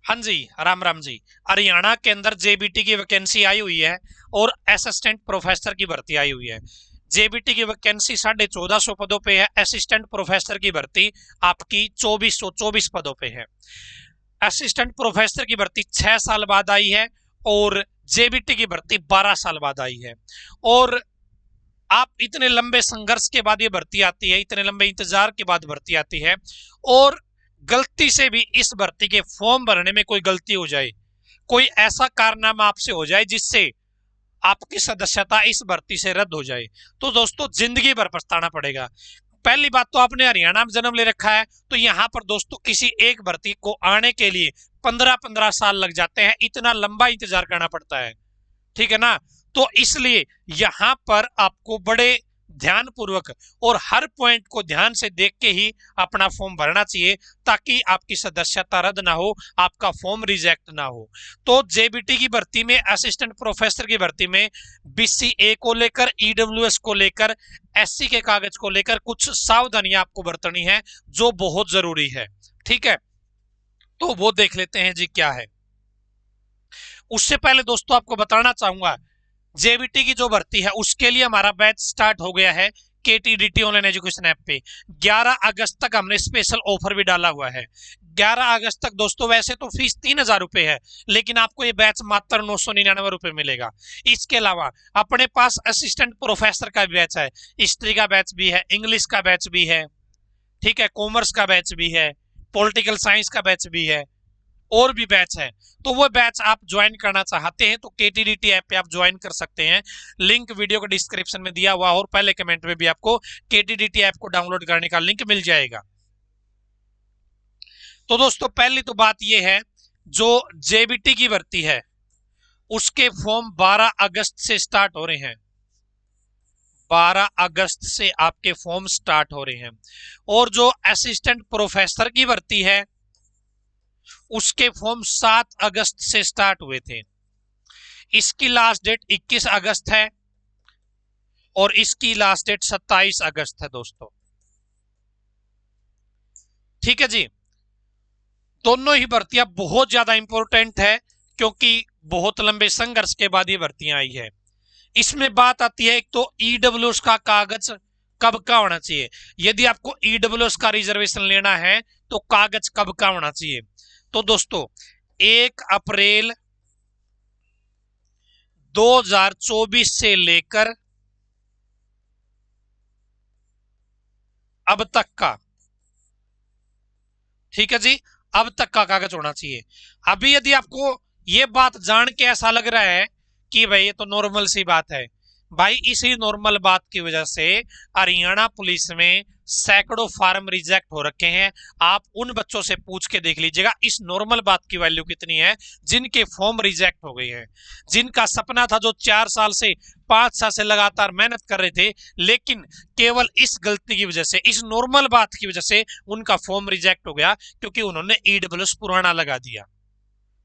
हाँ जी, राम राम जी। हरियाणा के अंदर जेबीटी की वैकेंसी आई हुई है और असिस्टेंट प्रोफेसर की भर्ती आई हुई है। जेबीटी की वैकेंसी 1450 पदों पे है। असिस्टेंट प्रोफेसर की भर्ती आपकी 2424 पदों पे है। असिस्टेंट प्रोफेसर की भर्ती 6 साल बाद आई है और जेबीटी की भर्ती 12 साल बाद आई है। और आप इतने लंबे संघर्ष के बाद ये भर्ती आती है, इतने लंबे इंतजार के बाद भर्ती आती है। और गलती से भी इस भर्ती के फॉर्म भरने में कोई गलती हो जाए, कोई ऐसा कारनामा आपसे हो जाए जिससे आपकी सदस्यता इस भर्ती से रद्द हो जाए, तो दोस्तों जिंदगी भर पछताना पड़ेगा। पहली बात तो आपने हरियाणा में जन्म ले रखा है, तो यहां पर दोस्तों किसी एक भर्ती को आने के लिए 15-15 साल लग जाते हैं, इतना लंबा इंतजार करना पड़ता है। ठीक है ना। तो इसलिए यहां पर आपको बड़े ध्यान पूर्वक और हर पॉइंट को ध्यान से देख के ही अपना फॉर्म भरना चाहिए, ताकि आपकी सदस्यता रद्द ना हो, आपका फॉर्म रिजेक्ट ना हो। तो जेबीटी की भर्ती में, असिस्टेंट प्रोफेसर की भर्ती में बीसीए को लेकर, ईडब्ल्यूएस को लेकर, एससी के कागज को लेकर कुछ सावधानियां आपको बरतनी है जो बहुत जरूरी है। ठीक है, तो वो देख लेते हैं जी क्या है। उससे पहले दोस्तों आपको बताना चाहूंगा, जेबीटी की जो भर्ती है उसके लिए हमारा बैच स्टार्ट हो गया है केटीडीटी ऑनलाइन एजुकेशन ऐप पे। 11 अगस्त तक हमने स्पेशल ऑफर भी डाला हुआ है। 11 अगस्त तक दोस्तों वैसे तो फीस 3000 रुपए है, लेकिन आपको ये बैच मात्र 999 रुपए मिलेगा। इसके अलावा अपने पास असिस्टेंट प्रोफेसर का बैच है, हिस्ट्री का बैच भी है, इंग्लिश का बैच भी है, ठीक है, कॉमर्स का बैच भी है, पॉलिटिकल साइंस का बैच भी है, और भी बैच है। तो वो बैच आप ज्वाइन करना चाहते हैं तो केटीडीटी ऐप पे आप ज्वाइन कर सकते हैं। लिंक वीडियो के डिस्क्रिप्शन में दिया हुआ और पहले कमेंट में भी आपको केटीडीटी ऐप को डाउनलोड करने का लिंक मिल जाएगा। तो दोस्तों पहली तो बात यह है, जो जेबीटी की भर्ती है उसके फॉर्म 12 अगस्त से स्टार्ट हो रहे हैं। 12 अगस्त से आपके फॉर्म स्टार्ट हो रहे हैं। और जो असिस्टेंट प्रोफेसर की भर्ती है उसके फॉर्म 7 अगस्त से स्टार्ट हुए थे। इसकी लास्ट डेट 21 अगस्त है और इसकी लास्ट डेट 27 अगस्त है दोस्तों। ठीक है जी। दोनों ही भर्तियां बहुत ज्यादा इंपॉर्टेंट है, क्योंकि बहुत लंबे संघर्ष के बाद ये भर्तियां आई है। इसमें बात आती है, एक तो ईडब्ल्यूएस का कागज कब का होना चाहिए। यदि आपको ईडब्ल्यूएस का रिजर्वेशन लेना है तो कागज कब का होना चाहिए। तो दोस्तों 1 अप्रैल 2024 से लेकर अब तक का, ठीक है जी, अब तक का कागज होना चाहिए। अभी यदि आपको ये बात जान के ऐसा लग रहा है कि भाई ये तो नॉर्मल सी बात है, भाई इसी नॉर्मल बात की वजह से हरियाणा पुलिस में सैकड़ों फार्म रिजेक्ट हो रखे हैं। आप उन बच्चों से पूछ के देख लीजिएगा इस नॉर्मल बात की वैल्यू कितनी है जिनके फॉर्म रिजेक्ट हो गए हैं, जिनका सपना था, जो 4 साल से 5 साल से लगातार मेहनत कर रहे थे, लेकिन केवल इस गलती की वजह से, इस नॉर्मल बात की वजह से उनका फॉर्म रिजेक्ट हो गया, क्योंकि उन्होंने ईडब्ल्यूएस पुराना लगा दिया।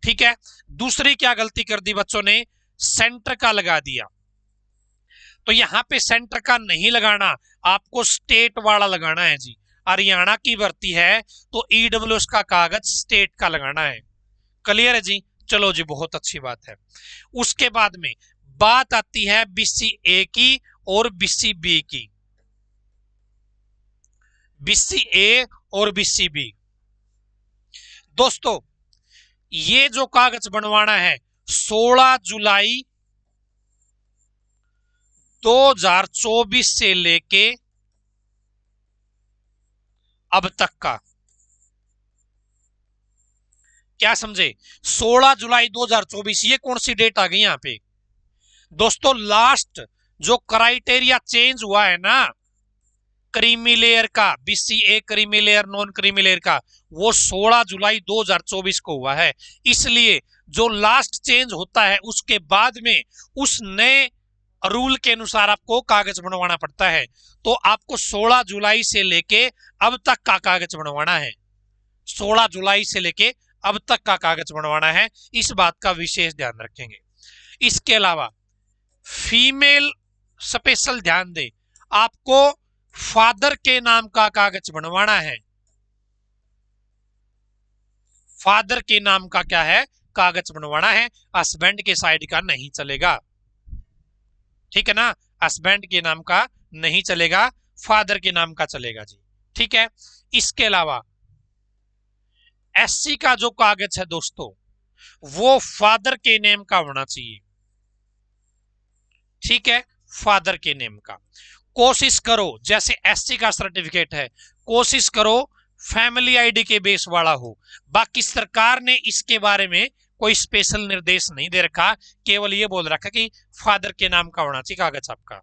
ठीक है। दूसरी क्या गलती कर दी बच्चों ने, सेंटर का लगा दिया। तो यहां पे सेंटर का नहीं लगाना, आपको स्टेट वाला लगाना है जी। हरियाणा की भर्ती है तो ईडब्ल्यूएस का कागज स्टेट का लगाना है। क्लियर है जी। चलो जी, बहुत अच्छी बात है। उसके बाद में बात आती है बीसीए की और बीसीबी की। बीसीए और बीसीबी दोस्तों, ये जो कागज बनवाना है 16 जुलाई 2024 से लेके अब तक का, क्या समझे, 16 जुलाई 2024, ये कौन सी डेट आ गई यहां पे दोस्तों। लास्ट जो क्राइटेरिया चेंज हुआ है ना क्रीमी लेयर का, BCA creamy layer, non creamy layer का, वो 16 जुलाई 2024 को हुआ है। इसलिए जो लास्ट चेंज होता है उसके बाद में उस नए रूल के अनुसार आपको कागज बनवाना पड़ता है। तो आपको 16 जुलाई से लेके अब तक का कागज बनवाना है। 16 जुलाई से लेके अब तक का कागज बनवाना है, इस बात का विशेष ध्यान रखेंगे। इसके अलावा फीमेल स्पेशल ध्यान दे, आपको फादर के नाम का कागज बनवाना है। फादर के नाम का क्या है, कागज बनवाना है, हस्बैंड के साइड का नहीं चलेगा। ठीक है ना, हस्बैंड के नाम का नहीं चलेगा, फादर के नाम का चलेगा जी। ठीक है, इसके अलावा एससी का जो कागज है दोस्तों, वो फादर के नेम का होना चाहिए। ठीक है, फादर के नेम का। कोशिश करो, जैसे एससी का सर्टिफिकेट है, कोशिश करो फैमिली आईडी के बेस वाला हो। बाकी सरकार ने इसके बारे में कोई स्पेशल निर्देश नहीं दे रखा, केवल ये बोल रखा कि फादर के नाम का होना चाहिए कागज आपका।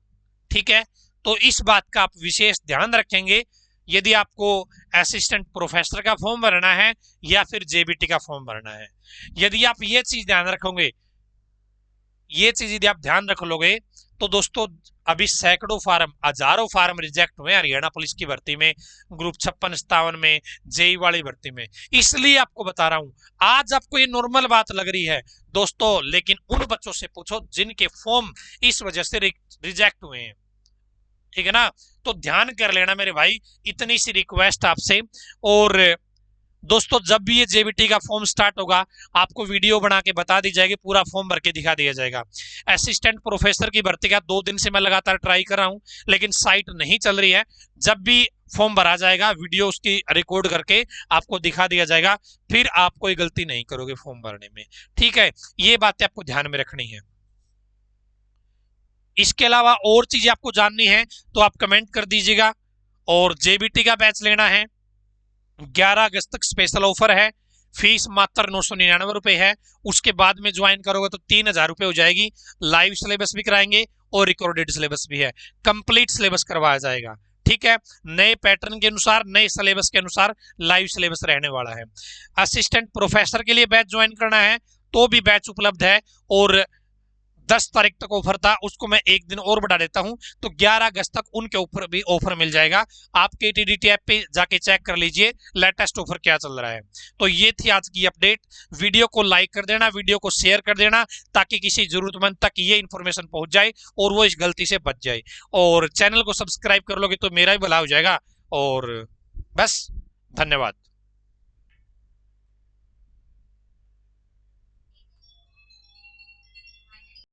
ठीक है, तो इस बात का आप विशेष ध्यान रखेंगे यदि आपको असिस्टेंट प्रोफेसर का फॉर्म भरना है या फिर जेबीटी का फॉर्म भरना है। यदि आप ये चीज ध्यान रखोगे, ये चीज यदि आप ध्यान रख लोगे, तो दोस्तों अभी सैकड़ों फार्म, हजारों फार्म रिजेक्ट हुए हरियाणा पुलिस की भर्ती में, ग्रुप 56-57 में, जेई वाली भर्ती में। इसलिए आपको बता रहा हूं, आज आपको ये नॉर्मल बात लग रही है दोस्तों, लेकिन उन बच्चों से पूछो जिनके फॉर्म इस वजह से रिजेक्ट हुए हैं। ठीक है ना, तो ध्यान कर लेना मेरे भाई, इतनी सी रिक्वेस्ट आपसे। और दोस्तों जब भी ये जेबीटी का फॉर्म स्टार्ट होगा, आपको वीडियो बना के बता दी जाएगी, पूरा फॉर्म भर के दिखा दिया जाएगा। असिस्टेंट प्रोफेसर की भर्ती का 2 दिन से मैं लगातार ट्राई कर रहा हूं, लेकिन साइट नहीं चल रही है। जब भी फॉर्म भरा जाएगा, वीडियो उसकी रिकॉर्ड करके आपको दिखा दिया जाएगा, फिर आप कोई गलती नहीं करोगे फॉर्म भरने में। ठीक है, ये बातें आपको ध्यान में रखनी है। इसके अलावा और चीजें आपको जाननी है तो आप कमेंट कर दीजिएगा। और जेबीटी का बैच लेना है, 11 अगस्त तक स्पेशल ऑफर है, फीस मात्र 999 रुपए है। उसके बाद में ज्वाइन करोगे तो 3000 रुपए हो जाएगी। लाइव सिलेबस भी कराएंगे और रिकॉर्डेड सिलेबस भी है, कंप्लीट सिलेबस करवाया जाएगा। ठीक है, नए पैटर्न के अनुसार, नए सिलेबस के अनुसार लाइव सिलेबस रहने वाला है। असिस्टेंट प्रोफेसर के लिए बैच ज्वाइन करना है तो भी बैच उपलब्ध है, और 10 तारीख तक ऑफर था, उसको मैं 1 दिन और बढ़ा देता हूं, तो 11 अगस्त तक उनके ऊपर भी ऑफर मिल जाएगा। आप KTDT ऐप पे जाके चेक कर लीजिए लेटेस्ट ऑफर क्या चल रहा है। तो ये थी आज की अपडेट। वीडियो को लाइक कर देना, वीडियो को शेयर कर देना, ताकि किसी जरूरतमंद तक ये इन्फॉर्मेशन पहुंच जाए और वो इस गलती से बच जाए। और चैनल को सब्सक्राइब कर लोगे तो मेरा भी भला हो जाएगा। और बस, धन्यवाद।